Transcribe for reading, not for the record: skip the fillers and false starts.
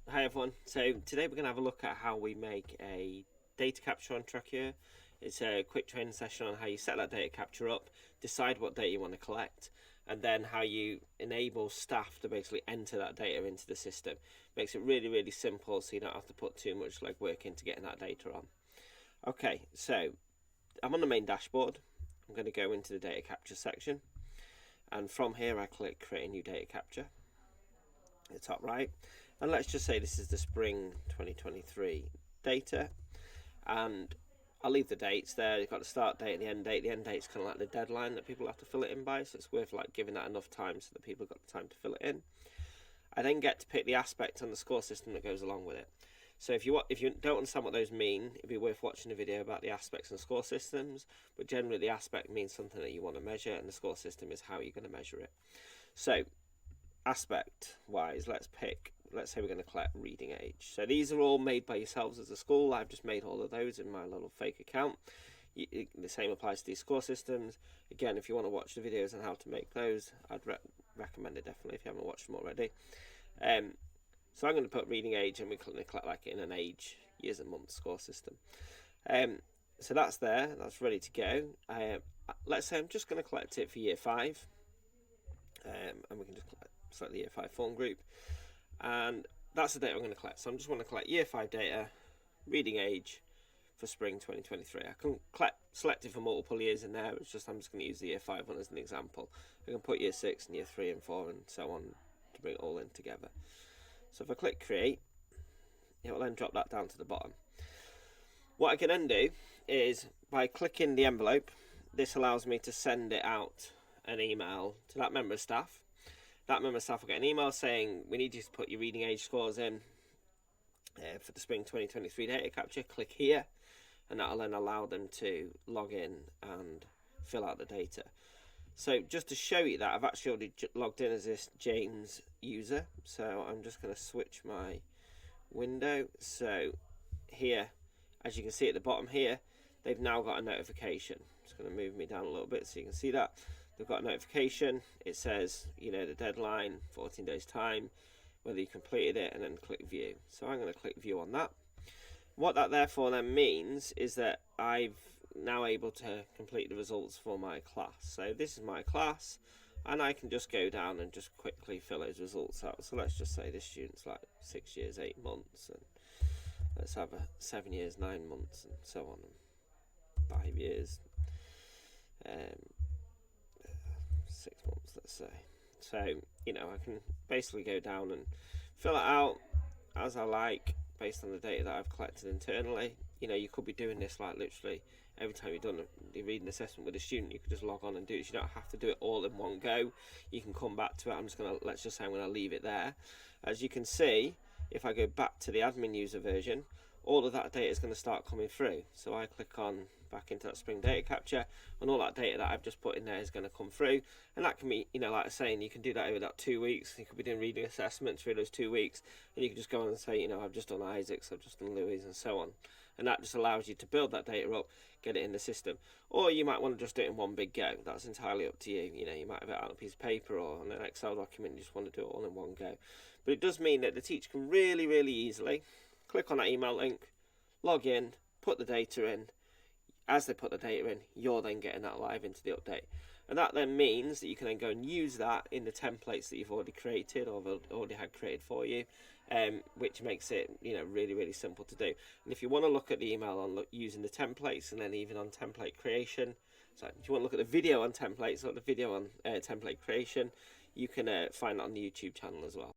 Hi everyone. So today we're going to have a look at how we make a data capture on Traciwr. It's a quick training session on how you set that data capture up, decide what data you want to collect, and then how you enable staff to basically enter that data into the system. Makes it really simple, so you don't have to put too much work into getting that data on. Okay, so I'm on the main dashboard. I'm going to go into the data capture section, and from here I click create a new data capture at the top right, and let's just say this is the spring 2023 data, and I'll leave the dates there. You've got the start date and the end date. The end date's kind of like the deadline that people have to fill it in by, so it's worth giving that enough time so that people have got the time to fill it in. I then get to pick the aspect and the score system that goes along with it. So if you don't understand what those mean, it'd be worth watching a video about the aspects and score systems. But generally, the aspect means something that you want to measure, and the score system is how you're going to measure it. So aspect wise, let's say we're going to collect reading age. So these are all made by yourselves as a school. I've just made all of those in my little fake account. The same applies to these score systems. Again, if you want to watch the videos on how to make those, I'd recommend it definitely if you haven't watched them already. So I'm going to put reading age, and we're going to collect in an age, years and months score system. So that's there, that's ready to go. Let's say I'm just going to collect it for year 5, and we can just select the year 5 form group, and that's the data I'm going to collect. So I'm just want to collect year 5 data, reading age for spring 2023. I can select it for multiple years in there. I'm just going to use the year 5 one as an example. I can put year 6 and year 3 and 4 and so on to bring it all in together. So if I click create, it will then drop that down to the bottom. What I can then do is, by clicking the envelope, this allows me to send it out an email to that member of staff. That member of staff will get an email saying, we need you to put your reading age scores in for the spring 2023 data capture. Click here, and that will then allow them to log in and fill out the data. So just to show you that, I've actually already logged in as this James user. So I'm just going to switch my window. So here, as you can see at the bottom here, they've now got a notification. It's going to move me down a little bit so you can see that. They've got a notification. It says, the deadline, 14 days time, whether you completed it, and then click view. So I'm going to click view on that. What that therefore then means is that I've now able to complete the results for my class. So this is my class, and I can just go down and just quickly fill those results out. So let's just say this student's 6 years 8 months, and let's have a 7 years 9 months, and so on, and 5 years 6 months, let's say. So I can basically go down and fill it out as I like based on the data that I've collected internally. You could be doing this literally every time you've done a reading assessment with a student. You could just log on and do it. You don't have to do it all in one go. You can come back to it. Let's just say I'm going to leave it there. As you can see, if I go back to the admin user version, all of that data is going to start coming through. So I click on back into that spring data capture, and all that data that I've just put in there is going to come through. And that can be, like I was saying, you can do that over that 2 weeks. You could be doing reading assessments for those 2 weeks, and you can just go on and say, I've just done Isaac's, I've just done Louis, and so on. And that just allows you to build that data up, get it in the system. Or you might want to just do it in one big go. That's entirely up to you. You might have it out on a piece of paper or on an Excel document. You just want to do it all in one go. But it does mean that the teacher can really easily click on that email link, log in, put the data in. As they put the data in, you're then getting that live into the update. And that then means that you can then go and use that in the templates that you've already created or already had created for you, which makes it really simple to do. And if you want to look at the email on using the templates, and then even on template creation, so if you want to look at the video on templates or the video on template creation, you can find that on the YouTube channel as well.